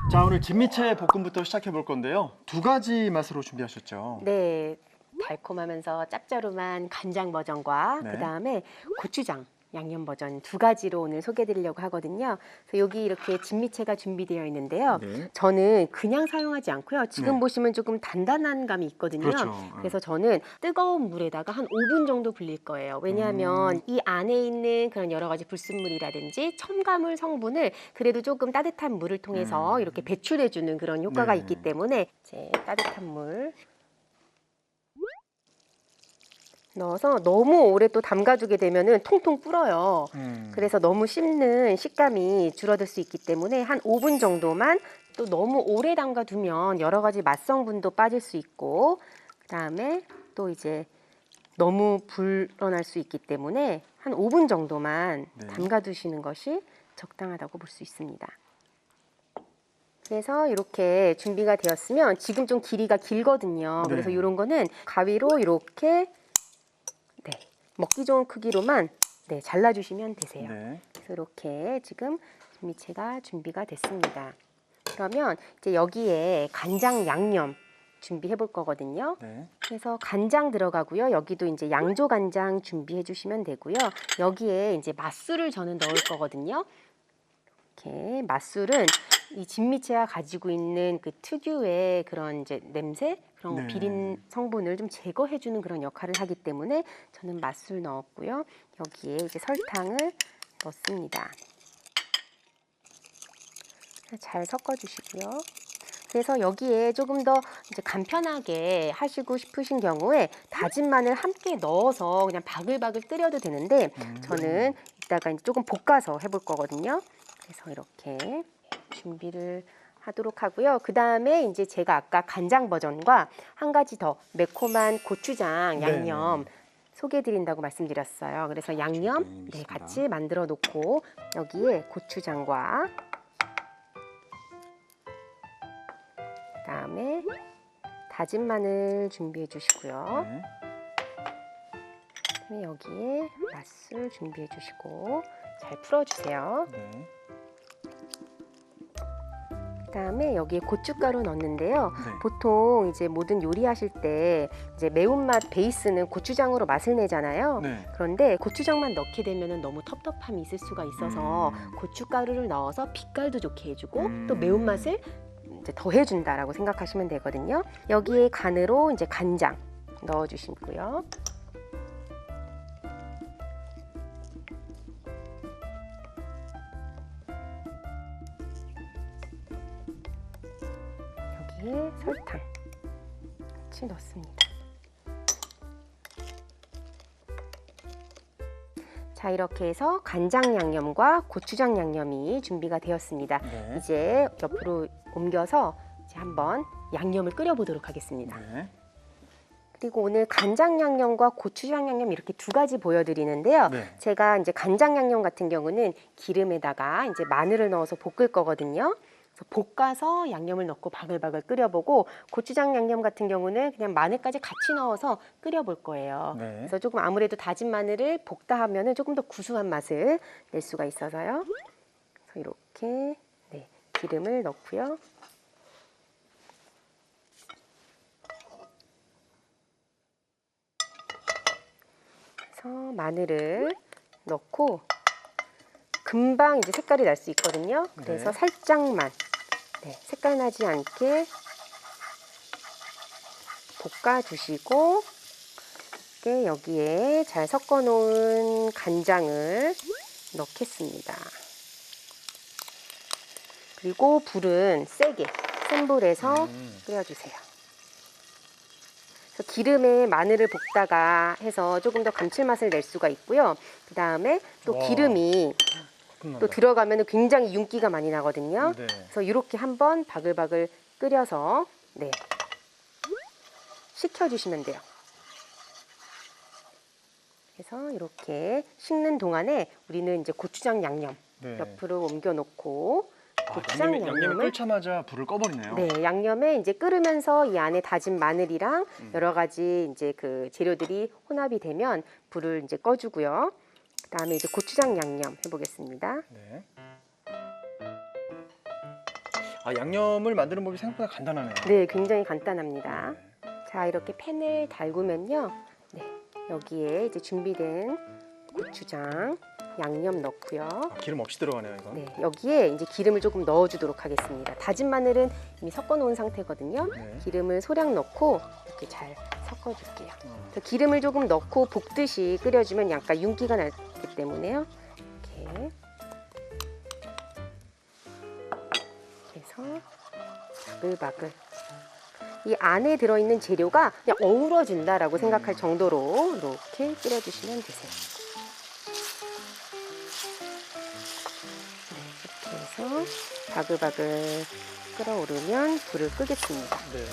자, 오늘 진미채 볶음부터 시작해 볼 건데요. 두 가지 맛으로 준비하셨죠? 네, 달콤하면서 짭조름한 간장 버전과 네. 그다음에 고추장 양념 버전 두 가지로 오늘 소개해드리려고 하거든요. 그래서 여기 이렇게 진미채가 준비되어 있는데요. 네. 저는 그냥 사용하지 않고요. 지금 네. 보시면 조금 단단한 감이 있거든요. 그렇죠. 그래서 저는 뜨거운 물에다가 한 5분 정도 불릴 거예요. 왜냐하면 이 안에 있는 그런 여러 가지 불순물이라든지 첨가물 성분을 그래도 조금 따뜻한 물을 통해서 이렇게 배출해주는 그런 효과가 네. 있기 때문에 이제 따뜻한 물 넣어서 너무 오래 또 담가두게 되면은 통통 불어요. 그래서 너무 씹는 식감이 줄어들 수 있기 때문에 한 5분 정도만, 또 너무 오래 담가두면 여러 가지 맛성분도 빠질 수 있고, 그다음에 또 이제 너무 불어날 수 있기 때문에 한 5분 정도만 네. 담가두시는 것이 적당하다고 볼 수 있습니다. 그래서 이렇게 준비가 되었으면 지금 좀 길이가 길거든요. 네. 그래서 이런 거는 가위로 이렇게 먹기 좋은 크기로만 잘라주시면 되세요. 네. 그래서 이렇게 지금 진미채가 준비가 됐습니다. 그러면 이제 여기에 간장 양념 준비해 볼 거거든요. 네. 그래서 간장 들어가고요. 여기도 이제 양조 간장 준비해 주시면 되고요. 여기에 이제 맛술을 저는 넣을 거거든요. 이렇게 맛술은 이 진미채가 가지고 있는 그 특유의 그런 이제 냄새, 그런 네. 비린 성분을 좀 제거해주는 그런 역할을 하기 때문에 저는 맛술 넣었고요. 여기에 이제 설탕을 넣습니다. 잘 섞어주시고요. 그래서 여기에 조금 더 이제 간편하게 하시고 싶으신 경우에 다진 마늘 함께 넣어서 그냥 바글바글 끓여도 되는데 저는 이따가 이제 조금 볶아서 해볼 거거든요. 그래서 이렇게 준비를 하도록 하고요. 그 다음에 이제 제가 아까 간장 버전과 한 가지 더 매콤한 고추장 양념 소개해드린다고 말씀드렸어요. 그래서 양념 같이 만들어 놓고 여기에 고추장과 그다음에 다진 마늘 준비해 주시고요. 네. 그다음에 여기에 맛술 준비해 주시고 잘 풀어주세요. 네. 그다음에 여기에 고춧가루 넣는데요. 네. 보통 이제 모든 요리하실 때 이제 매운맛 베이스는 고추장으로 맛을 내잖아요. 네. 그런데 고추장만 넣게 되면 너무 텁텁함이 있을 수가 있어서 고춧가루를 넣어서 빛깔도 좋게 해주고 또 매운맛을 이제 더해준다라고 생각하시면 되거든요. 여기에 간으로 이제 간장 넣어주시고요. 여기에 설탕 같이 넣습니다. 자, 이렇게 해서 간장 양념과 고추장 양념이 준비가 되었습니다. 네. 이제 옆으로 옮겨서 이제 한번 양념을 끓여보도록 하겠습니다. 네. 그리고 오늘 간장 양념과 고추장 양념 이렇게 두 가지 보여드리는데요. 네. 제가 이제 간장 양념 같은 경우는 기름에다가 이제 마늘을 넣어서 볶을 거거든요. 그래서 볶아서 양념을 넣고 바글바글 끓여보고, 고추장 양념 같은 경우는 그냥 마늘까지 같이 넣어서 끓여볼 거예요. 네. 그래서 조금 아무래도 다진 마늘을 볶다 하면은 조금 더 구수한 맛을 낼 수가 있어서요. 그래서 이렇게 기름을 넣고요. 그래서 마늘을 넣고 금방 이제 색깔이 날 수 있거든요. 그래서 네. 살짝만 색깔 나지 않게 볶아주시고, 여기에 잘 섞어 놓은 간장을 넣겠습니다. 그리고 불은 세게, 센 불에서 끓여주세요. 그래서 기름에 마늘을 볶다가 해서 조금 더 감칠맛을 낼 수가 있고요. 그 다음에 또 기름이 또 들어가면 굉장히 윤기가 많이 나거든요. 네. 그래서 이렇게 한번 바글바글 끓여서 식혀주시면 돼요. 그래서 이렇게 식는 동안에 우리는 이제 고추장 양념 옆으로 옮겨 놓고 고추장 양념이 끓자마자 불을 꺼버리네요. 네, 양념에 이제 끓으면서 이 안에 다진 마늘이랑 여러 가지 이제 그 재료들이 혼합이 되면 불을 이제 꺼주고요. 그다음에 이제 고추장 양념 해보겠습니다. 네. 아, 양념을 만드는 법이 생각보다 간단하네요. 네, 굉장히 간단합니다. 자, 이렇게 팬을 달구면요. 네, 여기에 이제 준비된 고추장, 양념 넣고요. 아, 기름 없이 들어가네요, 이건. 네, 여기에 이제 기름을 조금 넣어주도록 하겠습니다. 다진 마늘은 이미 섞어놓은 상태거든요. 네. 기름을 소량 넣고 이렇게 잘 섞어줄게요. 그래서 기름을 조금 넣고 볶듯이 끓여주면 약간 윤기가 나기 때문에요. 이렇게 해서 바글바글. 이 안에 들어있는 재료가 그냥 어우러진다라고 생각할 정도로 이렇게 끓여주시면 되세요. 네, 이렇게 해서 바글바글 끓어오르면 불을 끄겠습니다. 네.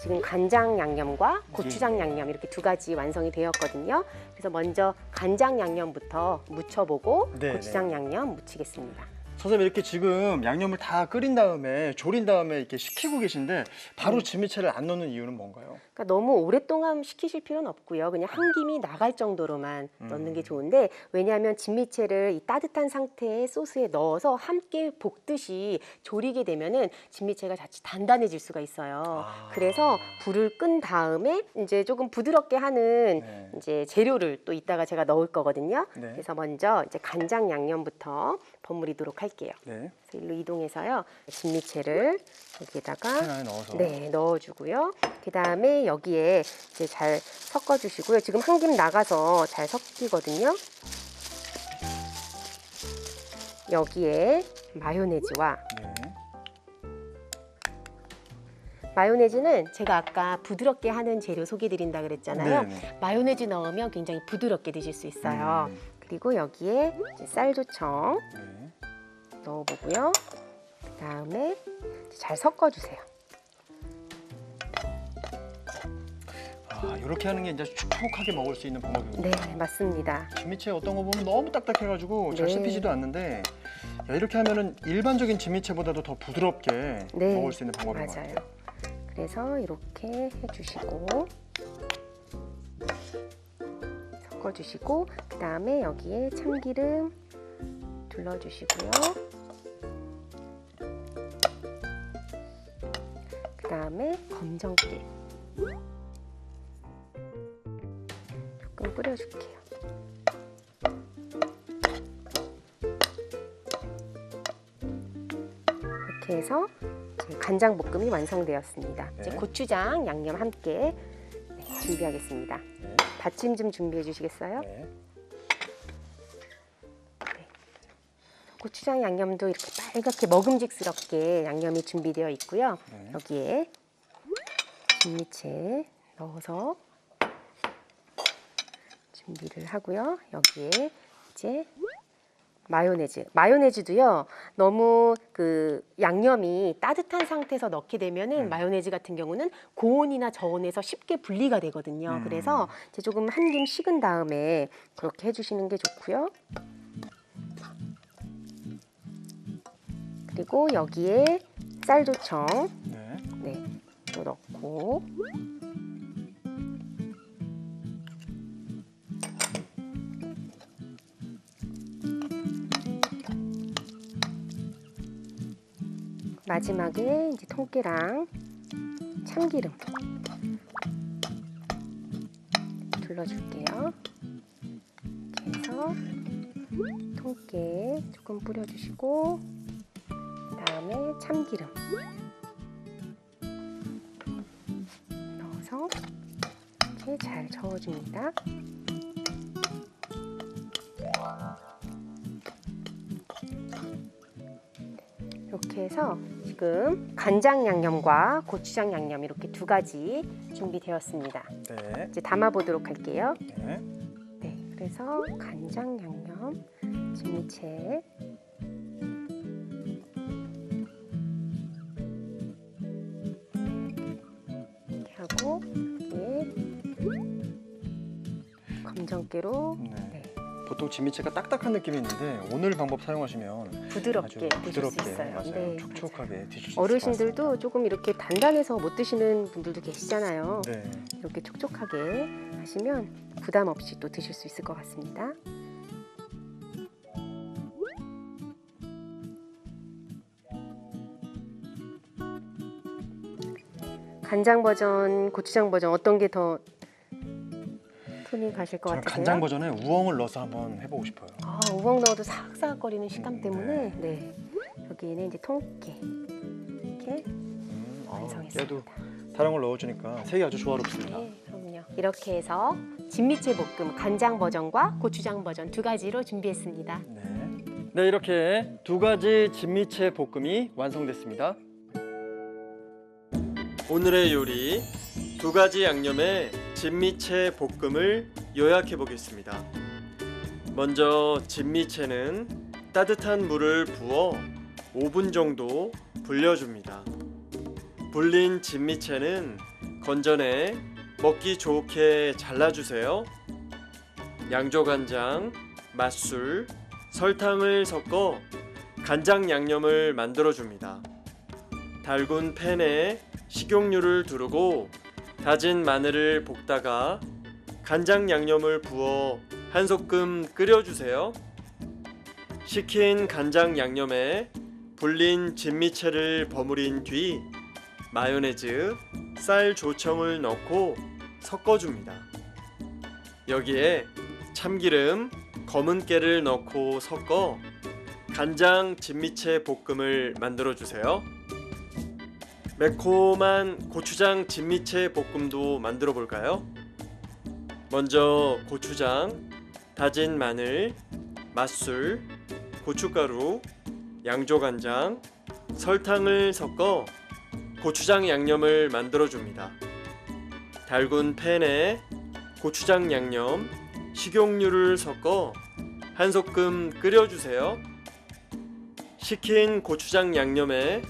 지금 간장 양념과 고추장 양념 이렇게 두 가지 완성이 되었거든요. 그래서 먼저 간장 양념부터 묻혀보고 네, 고추장 양념 묻히겠습니다. 선생님 이렇게 지금 양념을 다 끓인 다음에 졸인 다음에 이렇게 식히고 계신데 바로 진미채를 안 넣는 이유는 뭔가요? 그러니까 너무 오랫동안 식히실 필요는 없고요. 그냥 한 김이 나갈 정도로만 넣는 게 좋은데 왜냐하면 진미채를 이 따뜻한 상태의 소스에 넣어서 함께 볶듯이 졸이게 되면은 진미채가 자칫 단단해질 수가 있어요. 아. 그래서 불을 끈 다음에 이제 조금 부드럽게 하는 네. 이제 재료를 또 이따가 제가 넣을 거거든요. 네. 그래서 먼저 이제 간장 양념부터 버무리도록 할게요. 네. 그래서 일로 이동해서요. 진미채를 여기에다가 팬 안에 넣어서. 네, 넣어주고요. 그 다음에 여기에 이제 잘 섞어주시고요. 지금 한 김 나가서 잘 섞이거든요. 여기에 마요네즈와 네. 마요네즈는 제가 아까 부드럽게 하는 재료 소개드린다 그랬잖아요. 네. 마요네즈 넣으면 굉장히 부드럽게 드실 수 있어요. 그리고 여기에 이제 쌀조청 네. 넣어보고요. 그 다음에 잘 섞어주세요. 아, 이렇게 하는 게 이제 촉촉하게 먹을 수 있는 방법이군요. 네, 맞습니다. 진미채 어떤 거 보면 너무 딱딱해가지고 잘 네. 씹히지도 않는데 야, 이렇게 하면은 일반적인 진미채보다도 더 부드럽게 네, 먹을 수 있는 방법인 것 맞아요. 같아요. 그래서 이렇게 해주시고 섞어주시고 그 다음에 여기에 참기름 둘러주시고요. 그 다음에 검정깨 조금 뿌려줄게요. 이렇게 해서 이제 간장 볶음이 완성되었습니다. 이제 네. 고추장 양념 함께 준비하겠습니다. 네. 받침 좀 준비해 주시겠어요? 네. 고추장 양념도 이렇게 빨갛게 먹음직스럽게 양념이 준비되어 있고요. 네. 여기에 진미채 넣어서 준비를 하고요. 여기에 이제 마요네즈도요. 너무 그 양념이 따뜻한 상태에서 넣게 되면은 마요네즈 같은 경우는 고온이나 저온에서 쉽게 분리가 되거든요. 그래서 이제 조금 한 김 식은 다음에 그렇게 해주시는 게 좋고요. 그리고 여기에 쌀조청 네. 또 넣고 마지막에 이제 통깨랑 참기름 둘러줄게요. 이렇게 해서 통깨 조금 뿌려주시고 그다음에 참기름 넣어서 이렇게 잘 저어줍니다. 이렇게 해서 지금 간장 양념과 고추장 양념 이렇게 두 가지 준비되었습니다. 네. 이제 담아 보도록 할게요. 네. 네, 그래서 간장 양념, 진미채, 이렇게 하고 여기에 검정깨로 네. 보통 진미채가 딱딱한 느낌이 있는데 오늘 방법 사용하시면 부드럽게 아주 드실 수 부드럽게 있어요. 맞아요. 네, 촉촉하게 드실 수 있을 것 어르신들도 조금 이렇게 단단해서 못 드시는 분들도 계시잖아요. 같습니다. 네. 이렇게 촉촉하게 하시면 부담 없이 또 드실 수 있을 것 같습니다. 간장 버전, 고추장 버전 어떤 게 더 손이 가실 것 저는 같으세요? 간장 버전에 우엉을 넣어서 한번 해보고 싶어요. 아, 우엉 넣어도 사각사각거리는 식감 때문에 네. 네. 여기에는 이제 통깨 이렇게 완성했습니다. 깨도 다른 걸 넣어주니까 색이 아주 조화롭습니다. 네, 그럼요. 이렇게 해서 진미채 볶음 간장 버전과 고추장 버전 두 가지로 준비했습니다. 네, 이렇게 두 가지 진미채 볶음이 완성됐습니다. 오늘의 요리 두 가지 양념의 진미채 볶음을 요약해 보겠습니다. 먼저 진미채는 따뜻한 물을 부어 5분 정도 불려줍니다. 불린 진미채는 건져내 먹기 좋게 잘라주세요. 양조간장, 맛술, 설탕을 섞어 간장 양념을 만들어줍니다. 달군 팬에 식용유를 두르고 다진 마늘을 볶다가 간장 양념을 부어 한 소끔 끓여주세요. 식힌 간장 양념에 불린 진미채를 버무린 뒤 마요네즈, 쌀 조청을 넣고 섞어줍니다. 여기에 참기름, 검은 깨를 넣고 섞어 간장 진미채 볶음을 만들어주세요. 매콤한 고추장 진미채 볶음도 만들어 볼까요? 먼저 고추장, 다진 마늘, 맛술, 고춧가루, 양조간장, 설탕을 섞어 고추장 양념을 만들어 줍니다. 달군 팬에 고추장 양념, 식용유를 섞어 한 소끔 끓여주세요. 식힌 고추장 양념에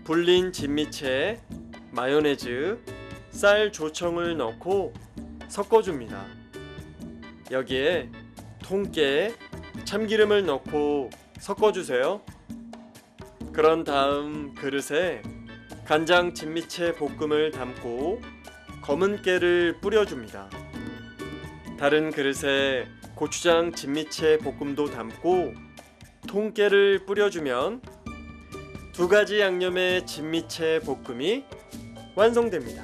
불린 진미채, 마요네즈, 쌀 조청을 넣고 섞어줍니다. 여기에 통깨, 참기름을 넣고 섞어주세요. 그런 다음 그릇에 간장 진미채 볶음을 담고 검은 깨를 뿌려줍니다. 다른 그릇에 고추장 진미채 볶음도 담고 통깨를 뿌려주면 두 가지 양념의 진미채 볶음이 완성됩니다.